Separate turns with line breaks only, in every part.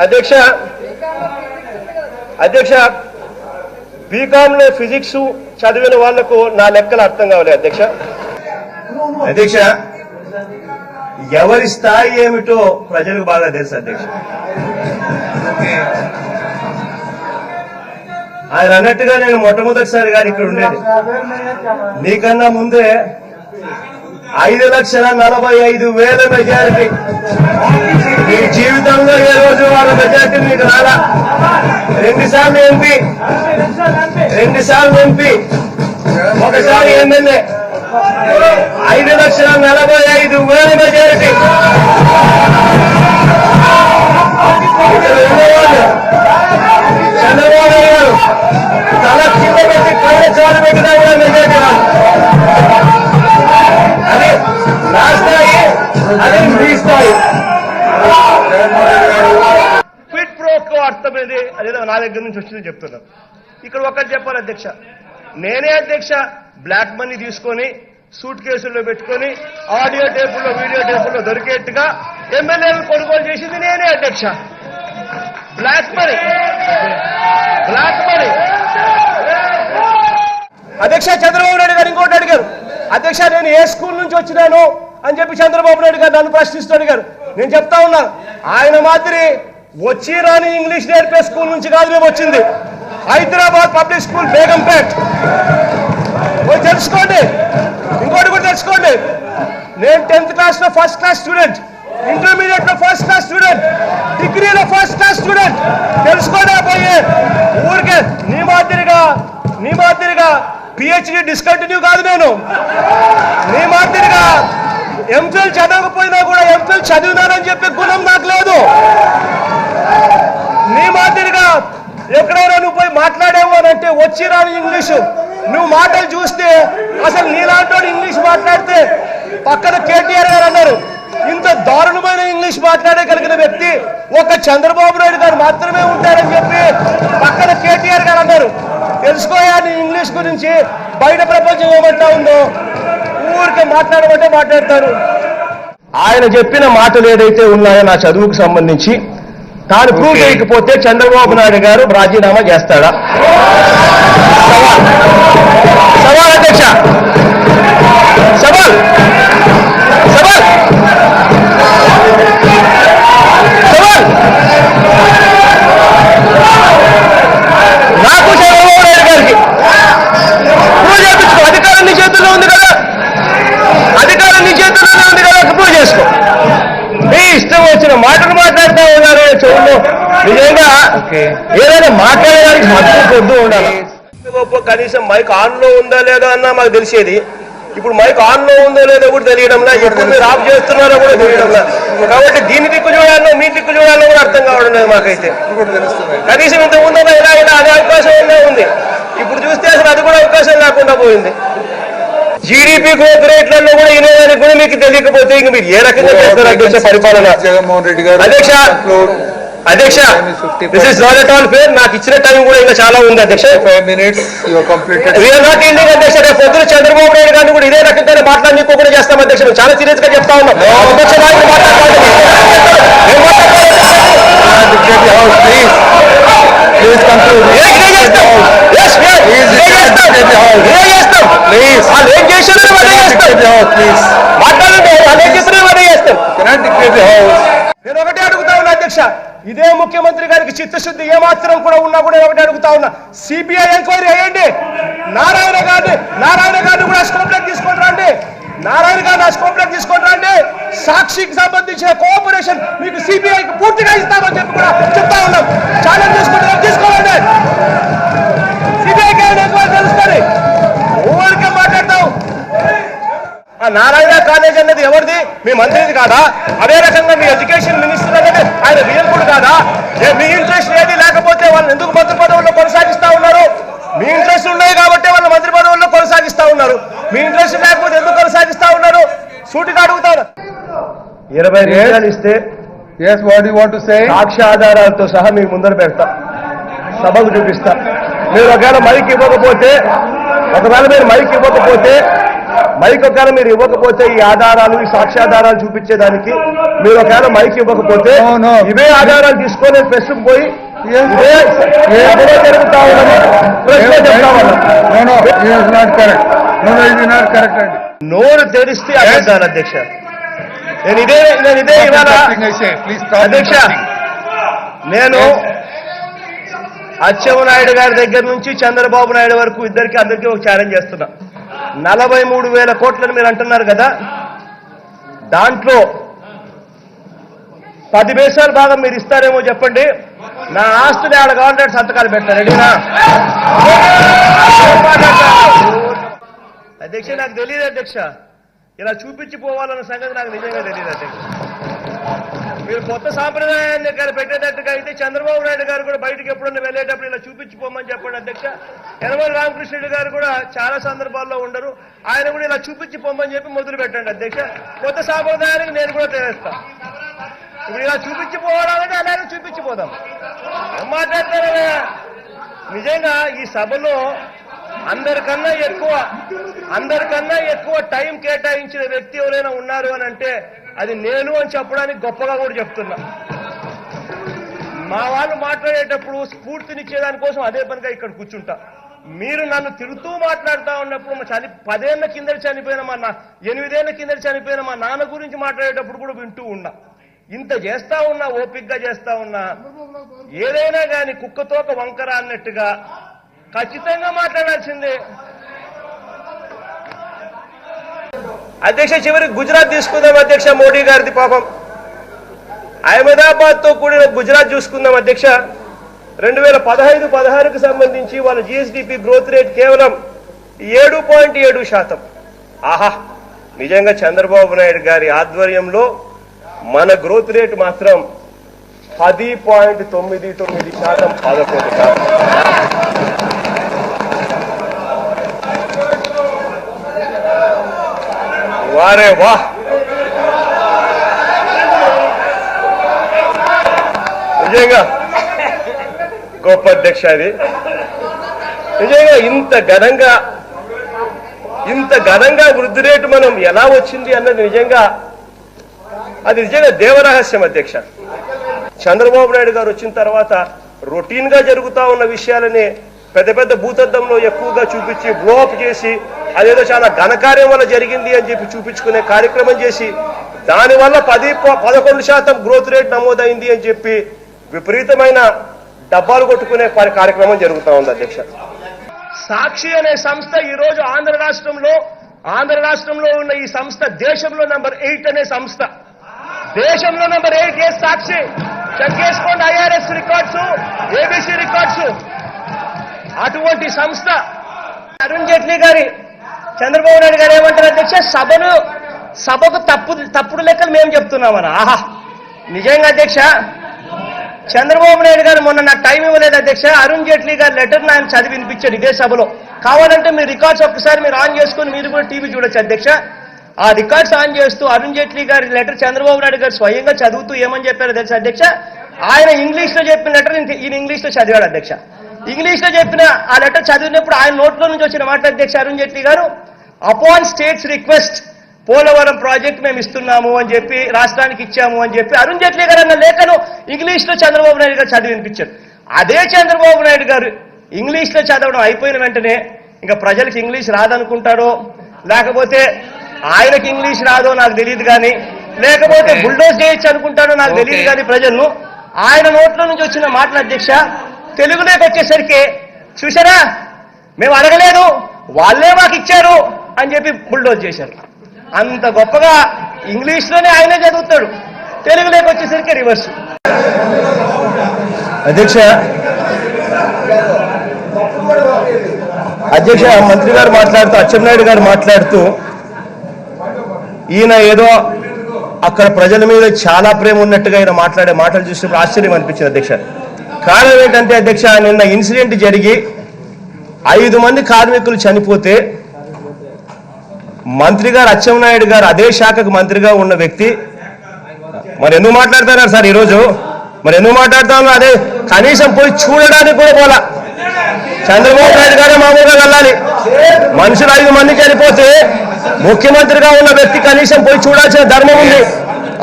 అధ్యక్ష అధ్యక్ష బీకాంలో ఫిజిక్స్ చదివిన వాళ్లకు నా లెక్కలు అర్థం కావాలి అధ్యక్ష. అధ్యక్ష ఎవరి స్థాయి ఏమిటో ప్రజలకు బాగా తెలుసు అధ్యక్ష. ఆయన అన్నట్టుగా నేను మొట్టమొదటిసారిగా ఇక్కడ ఉండేది. నీకన్నా ముందే 5,45,000 మెజారిటీ. మీ జీవితంలో ఏ రోజు వాళ్ళ మెజారిటీ మీకు రాలా. 2 సార్లు ఎంపీ, 2 సార్లు ఎంపీ, ఒకసారి ఎమ్మెల్యే. 5,45,000 మెజారిటీ. చంద్రబాబు గారు తల కింద పెట్టి కళ్ళ చాలు పెట్టినా కూడా మెజారిటీ రాదు. అది నా స్థాయి, అది మీ స్థాయి. క్విట్ ప్రోకో అర్థమైంది అదేదో నా దగ్గర నుంచి వచ్చిందని చెప్తున్నాను. ఇక్కడ ఒకటి చెప్పాలి అధ్యక్ష, నేనే అధ్యక్ష బ్లాక్ మనీ తీసుకొని సూట్ కేసుల్లో పెట్టుకొని ఆడియో టేపుల్లో వీడియో టేపుల్లో దొరికేట్టుగా ఎమ్మెల్యేలు కొనుగోలు చేసింది నేనే అధ్యక్ష. బ్లాక్ మనీ అధ్యక్ష. చంద్రబాబు నాయుడు గారు ఇంకోటి అడిగారు అధ్యక్ష, నేను ఏ స్కూల్ నుంచి వచ్చినాను అని చెప్పి చంద్రబాబు నాయుడు గారు నన్ను ప్రశ్నిస్తూ అడిగారు. నేను చెప్తా ఉన్నాను, ఆయన మాదిరి వచ్చి రాని ఇంగ్లీష్ నేర్పే స్కూల్ నుంచి కాదు మేము వచ్చింది. Hyderabad public school Begumpet. తెలుసుకోండి, ఇంకోటి కూడా తెలుసుకోండి, నేను 10th క్లాస్ లో ఫస్ట్ క్లాస్ స్టూడెంట్, ఇంటర్మీడియట్ లో ఫస్ట్ క్లాస్ స్టూడెంట్, డిగ్రీలో ఫస్ట్ క్లాస్ స్టూడెంట్. తెలుసుకోండి పోయే ఊరికే నీ మాదిరిగా పిహెచ్డి డిస్కంటిన్యూ కాదు. నేను నీ మాదిరిగా ఎంఫిల్ చదవకపోయినా కూడా ఎంఫిల్ చదివినానని చెప్పే గుణం నాకు లేదు. నీ మాదిరిగా ఎక్కడైనా నువ్వు పోయి మాట్లాడేవు అని అంటే వచ్చి రాని ఇంగ్లీషు నువ్వు మాటలు చూస్తే అసలు నీలాంటి ఇంగ్లీష్ మాట్లాడితే పక్కన కేటీఆర్ గారు అన్నారు, ఇంత దారుణమైన ఇంగ్లీష్ మాట్లాడగలిగిన వ్యక్తి ఒక చంద్రబాబు నాయుడు గారు మాత్రమే ఉంటారని చెప్పి పక్కన కేటీఆర్ గారు అన్నారు. తెలుసుకోయా నీ ఇంగ్లీష్ గురించి, బయట ప్రపంచం ఏమంటా ఉందో ఊరికే మాట్లాడమంటే మాట్లాడతారు. ఆయన చెప్పిన మాటలు ఏదైతే ఉన్నాయో నా చదువుకు సంబంధించి తాను ప్రూవ్ చేయకపోతే చంద్రబాబు నాయుడు గారు రాజీనామా చేస్తాడా? సవాల్ అధ్యక్ష, సవాల్ సవాల్ సవాల్. నాకు చంద్రబాబు నాయుడు గారికి ప్రూవ్ చేయించుకో. అధికారం నీ చేతుల్లో ఉంది కదా, అధికారం నీ చేతుల్లోనే ఉంది కదా, ప్రూవ్ చేసుకో. మీ ఇష్టం వచ్చిన మాటలు మాట్లాడుతూ ఉన్నారు చూడండి. నిజంగా ఏదైనా మాట్లాడడానికి మద్దతు పొద్దు ఉండాలి. కనీసం మైక్ ఆన్ లో ఉందా లేదా అన్నా మాకు తెలిసేది. ఇప్పుడు మైక్ ఆన్ లో ఉందో లేదో కూడా తెలియడంలా, ఎప్పుడు మీరు ఆఫ్ చేస్తున్నారో కూడా తెలియడంలా. కాబట్టి దీని దిక్కు చూడాలో మీ దిక్కు చూడాలో కూడా అర్థం కావడం లేదు మాకైతే. కనీసం ఇంత ఉందో ఇలా అదే అవకాశం ఉంది. ఇప్పుడు చూస్తే అసలు అది కూడా అవకాశం లేకుండా పోయింది. జీడీపీ గ్రోత్ రేట్లలో కూడా వినేదానికి కూడా మీకు తెలియకపోతే ఇంక మీరు ఏ రకంగా చేస్తారు అధ్యక్ష పరిపాలన? జగన్మోహన్ రెడ్డి గారు అధ్యక్ష this is not at all fair. నాకు ఇచ్చిన టైం కూడా ఇంకా చాలా ఉంది అధ్యక్ష. 5 minutes వీఆర్ నాట్ ఎండింగ్ అధ్యక్ష. రేపు పొద్దున చంద్రబాబు నాయుడు గారిని కూడా ఇదే రకంగానే మాట్లాడడానికి కూడా చేస్తాం అధ్యక్ష. మేము చాలా సీరియస్ గా చెప్తా ఉన్నాం. అధ్యక్ష నాయకుడు నేను ఒకటే అడుగుతా ఉన్నా అధ్యక్ష, ఇదే ముఖ్యమంత్రి గారికి చిత్తశుద్ధి ఏమాత్రం కూడా ఉన్నా కూడా ఒకటే అడుగుతా ఉన్నా, సిబిఐ ఎంక్వైరీ అయ్యండి. నారాయణ గారిని కూడా స్కోప్లోకి తీసుకొని రండి. నారాయణ గారిని స్కోప్లోకి తీసుకొని రండి. సాక్షికి సంబంధించిన కోఆపరేషన్ మీకు సిబిఐకి పూర్తిగా ఇస్తామని చెప్పి కూడా చెప్తా ఉన్నాం. ఛాలెంజ్ చేసుకుంటున్నాం, తీసుకోవాలండి. సిబిఐకి ఎంక్వైరీ తెలుస్తుంది. ఊరికే మాట్లాడతాం. నారాయణ కాలేజ్ అన్నది ఎవరిది? మీ మంత్రిది కాదా? అదే రకంగా మీ ఎడ్యుకేషన్ మినిస్టర్ అనేది ఆయన వియంకుడు కాదా? మీ ఇంట్రెస్ట్ ఏది లేకపోతే వాళ్ళని ఎందుకు మంత్రి పదవుల్లో కొనసాగిస్తా ఉన్నారు? మీ ఇంట్రెస్ట్ ఉన్నాయి కాబట్టి వాళ్ళు మంత్రి పదవుల్లో కొనసాగిస్తా ఉన్నారు. మీ ఇంట్రెస్ట్ లేకపోతే ఎందుకు కొనసాగిస్తా ఉన్నారు? సూటిగా అడుగుతారు. 20 నిమిషాలు ఇస్తే సాక్ష్య ఆధారాలతో సహా మీకు ముందర పెడతా, సభకు చూపిస్తా. మీరు ఒకవేళ మైక్ ఇవ్వకపోతే మైక్ ఒకవేళ మీరు ఇవ్వకపోతే ఈ ఆధారాలు ఈ సాక్ష్యాధారాలు చూపించేదానికి మీరు ఒకవేళ మైక్ ఇవ్వకపోతే ఇవే ఆధారాలు తీసుకొని ప్రెస్కు పోయి జరుగుతా నోరు తెరిస్తే అబద్ధాలు అధ్యక్ష. నేను ఇదే ఇవాళ అధ్యక్ష నేను అచ్చెన్నాయుడు గారి దగ్గర నుంచి చంద్రబాబు నాయుడు వరకు అందరికీ ఒక ఛాలెంజ్ చేస్తున్నా. 43,000 కోట్లని మీరు అంటున్నారు కదా, దాంట్లో 10 పైసలు భాగం మీరు ఇస్తారేమో చెప్పండి. నా ఆస్తులు ఆడ గవర్నమెంట్ సంతకాలు పెట్టారు. రెడీనా అధ్యక్ష? నాకు తెలియదు అధ్యక్ష, ఇలా చూపించిపోవాలన్న సంగతి నాకు నిజంగా తెలియదు అధ్యక్ష. మీరు కొత్త సాంప్రదాయాన్ని పెట్టేటట్టుగా అయితే చంద్రబాబు నాయుడు గారు కూడా బయటకు ఎప్పుడన్నా వెళ్ళేటప్పుడు ఇలా చూపించిపోమని చెప్పండి అధ్యక్ష. యనమల రామకృష్ణుడు గారు కూడా చాలా సందర్భాల్లో ఉండరు, ఆయన కూడా ఇలా చూపించిపోమని చెప్పి మొదలు పెట్టండి అధ్యక్ష. కొత్త సాంప్రదాయానికి నేను కూడా తెలుస్తాను. ఇప్పుడు ఇలా చూపించిపోవాలంటే అలాగే చూపించిపోదాం. ఏం మాట్లాడతారా? నిజంగా ఈ సభలో అందరికన్నా ఎక్కువ టైం కేటాయించిన వ్యక్తి ఎవరైనా ఉన్నారు అని అంటే అది నేను అని చెప్పడానికి గొప్పగా కూడా చెప్తున్నా. మా వాళ్ళు మాట్లాడేటప్పుడు స్ఫూర్తినిచ్చేదానికోసం అదే పనిగా ఇక్కడ కూర్చుంటా. మీరు నన్ను తిరుగుతూ మాట్లాడుతూ ఉన్నప్పుడు 10 ఏళ్ల కిందట చనిపోయిన 8 ఏళ్ల కిందట చనిపోయిన మా నాన్న గురించి మాట్లాడేటప్పుడు కూడా వింటూ ఉన్నా. ఇంత చేస్తా ఉన్నా, ఓపికగా చేస్తా ఉన్నా, ఏదైనా కానీ కుక్కతోక వంకర అన్నట్టుగా ఖచ్చితంగా మాట్లాడాల్సిందే అధ్యక్ష. చివరికి గుజరాత్ తీసుకుందాం అధ్యక్ష. మోడీ గారిది పాపం అహ్మదాబాద్ తో కూడిన గుజరాత్ చూసుకుందాం అధ్యక్ష. 2015-16కు సంబంధించి వాళ్ళ జిఎస్డిపి గ్రోత్ రేట్ కేవలం 7.7%. ఆహా, నిజంగా చంద్రబాబు నాయుడు గారి ఆధ్వర్యంలో మన గ్రోత్ రేట్ మాత్రం 10.99%, 11%. వారే వాహ్, నిజంగా గొప్ప అధ్యక్ష. అది నిజంగా ఇంత ఘనంగా వృద్ధి రేటు మనం ఎలా వచ్చింది అన్నది నిజంగా దేవరహస్యం అధ్యక్ష. చంద్రబాబు నాయుడు గారు వచ్చిన తర్వాత రొటీన్ గా జరుగుతా ఉన్న విషయాలని పెద్ద భూతద్దంలో ఎక్కువగా చూపించి బ్లోఅప్ చేసి అదేదో చాలా ఘనకార్యం వల్ల జరిగింది అని చెప్పి చూపించుకునే కార్యక్రమం చేసి దానివల్ల 11% గ్రోత్ రేట్ నమోదైంది అని చెప్పి విపరీతమైన డబ్బాలు కొట్టుకునే కార్యక్రమం జరుగుతూ ఉంది అధ్యక్ష. సాక్షి అనే సంస్థ ఈ రోజు ఆంధ్ర రాష్ట్రంలో ఉన్న ఈ సంస్థ దేశంలో నంబర్ 8 అనే సంస్థ. దేశంలో నంబర్ 8 ఏ సాక్షి. చెక్ చేసుకోండి, ఐఆర్ఎస్ రికార్డ్స్, ఏబిసి రికార్డ్స్. అటువంటి సంస్థ అరుణ్ జైట్లీ గారి చంద్రబాబు నాయుడు గారు ఏమంటారు అధ్యక్ష? సభకు తప్పుడు లెక్కలు మేము చెప్తున్నామని. ఆహా, నిజంగా అధ్యక్ష చంద్రబాబు నాయుడు గారు మొన్న నాకు టైం ఇవ్వలేదు అధ్యక్ష. అరుణ్ జైట్లీ గారి లెటర్ ఆయన చదివి వినిపించాడు ఇదే సభలో. కావాలంటే మీరు రికార్డ్స్ ఒక్కసారి మీరు ఆన్ చేసుకుని మీరు కూడా టీవీ చూడొచ్చు అధ్యక్ష. ఆ రికార్డ్స్ ఆన్ చేస్తూ అరుణ్ జైట్లీ గారి లెటర్ చంద్రబాబు నాయుడు గారు స్వయంగా చదువుతూ ఏమని చెప్పారో తెలుసా అధ్యక్ష? ఆయన ఇంగ్లీష్ లో చెప్పిన లెటర్ ఈయన ఇంగ్లీష్ లో చదివాడు అధ్యక్ష. ఇంగ్లీష్ లో చెప్పిన ఆ లెటర్ చదివినప్పుడు ఆయన నోట్లో నుంచి వచ్చిన మాట అధ్యక్ష అరుణ్ జైట్లీ గారు, upon states request Polavaram project మేము ఇస్తున్నాము అని చెప్పి, రాష్ట్రానికి ఇచ్చాము అని చెప్పి అరుణ్ జైట్లీ గారు అన్న లేఖను ఇంగ్లీష్ లో చంద్రబాబు నాయుడు గారు చదివి వినిపించారు. అదే చంద్రబాబు నాయుడు గారు ఇంగ్లీష్ లో చదవడం అయిపోయిన వెంటనే ఇంకా ప్రజలకు ఇంగ్లీష్ రాదనుకుంటాడో, లేకపోతే ఆయనకి ఇంగ్లీష్ రాదో నాకు తెలియదు కానీ, లేకపోతే బుల్డోజ్ చేయొచ్చు అనుకుంటాడో నాకు తెలియదు కానీ ప్రజలను ఆయన నోట్లో నుంచి వచ్చిన మాటల అధ్యక్ష తెలుగులోకి వచ్చేసరికి చూసారా మేము అడగలేదు వాళ్ళే మాకు ఇచ్చారు అని చెప్పి బుల్డోజ్ చేశారు. అంత గొప్పగా ఇంగ్లీష్లోనే ఆయనే చదువుతాడు, తెలుగులోకి వచ్చేసరికి రివర్స్.
అధ్యక్ష మంత్రి గారు మాట్లాడుతూ, అచ్చెన్నాయుడు గారు మాట్లాడుతూ ఈయన ఏదో అక్కడ ప్రజల మీద చాలా ప్రేమ ఉన్నట్టుగా ఆయన మాట్లాడే మాటలు చూసినప్పుడు ఆశ్చర్యం అనిపించింది అధ్యక్ష. కారణం ఏంటంటే అధ్యక్ష, నిన్న ఇన్సిడెంట్ జరిగి 5 మంది కార్మికులు చనిపోతే మంత్రి గారు అచ్చెన్నాయుడు గారు అదే శాఖకు మంత్రిగా ఉన్న వ్యక్తి మరి ఎందుకు మాట్లాడుతున్నారు సార్ ఈరోజు? మరి ఎందుకు మాట్లాడుతా ఉన్నా? అదే కనీసం పోయి చూడడానికి కూడా పోలా. చంద్రబాబు నాయుడు గారే మామూలుగా వెళ్ళాలి. మనుషులు 5 మంది చనిపోతే ముఖ్యమంత్రిగా ఉన్న వ్యక్తి కనీసం పోయి చూడాల్సిన ధర్మం ఉంది.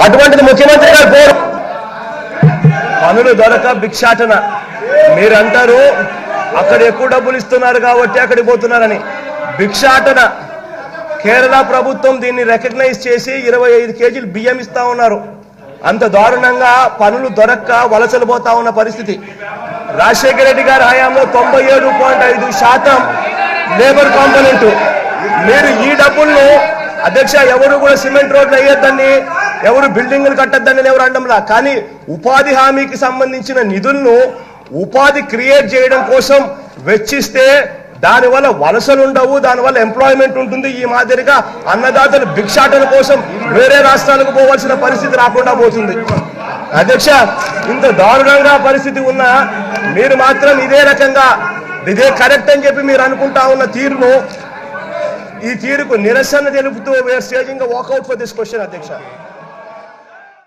అటువంటిది ముఖ్యమంత్రి గారు పోరు. పనులు దొరక భిక్షాటన. మీరంటారు అక్కడ ఎక్కువ డబ్బులు ఇస్తున్నారు కాబట్టి అక్కడికి పోతున్నారని. భిక్షాటన. కేరళ ప్రభుత్వం దీన్ని రికగ్నైజ్ చేసి 25 కేజీలు బియ్యం ఇస్తా ఉన్నారు. అంత దారుణంగా పనులు దొరక్క వలసలు పోతా ఉన్న పరిస్థితి. రాజశేఖర రెడ్డి గారి హయాంలో 97.5% లేబర్ కాంపోనెంట్. మీరు ఈ డబ్బులను అధ్యక్ష ఎవరు కూడా సిమెంట్ రోడ్లు వేయొద్దని, ఎవరు బిల్డింగ్లు కట్టద్దని ఎవరు అనడంలా. కానీ ఉపాధి హామీకి సంబంధించిన నిధులను ఉపాధి క్రియేట్ చేయడం కోసం వెచ్చిస్తే దానివల్ల వలసలు ఉండవు, దానివల్ల ఎంప్లాయ్మెంట్ ఉంటుంది. ఈ మాదిరిగా అన్నదాతలు భిక్షాటన కోసం వేరే రాష్ట్రాలకు పోవాల్సిన పరిస్థితి రాకుండా పోతుంది. అధ్యక్ష, ఇంత దారుణంగా పరిస్థితి ఉన్నా మీరు మాత్రం ఇదే రకంగా ఇదే కరెక్ట్ అని చెప్పి మీరు అనుకుంటా ఉన్న తీరును, ఈ తీరుకు నిరసన తెలుపుతూ we're staging walkout for this question అధ్యక్ష.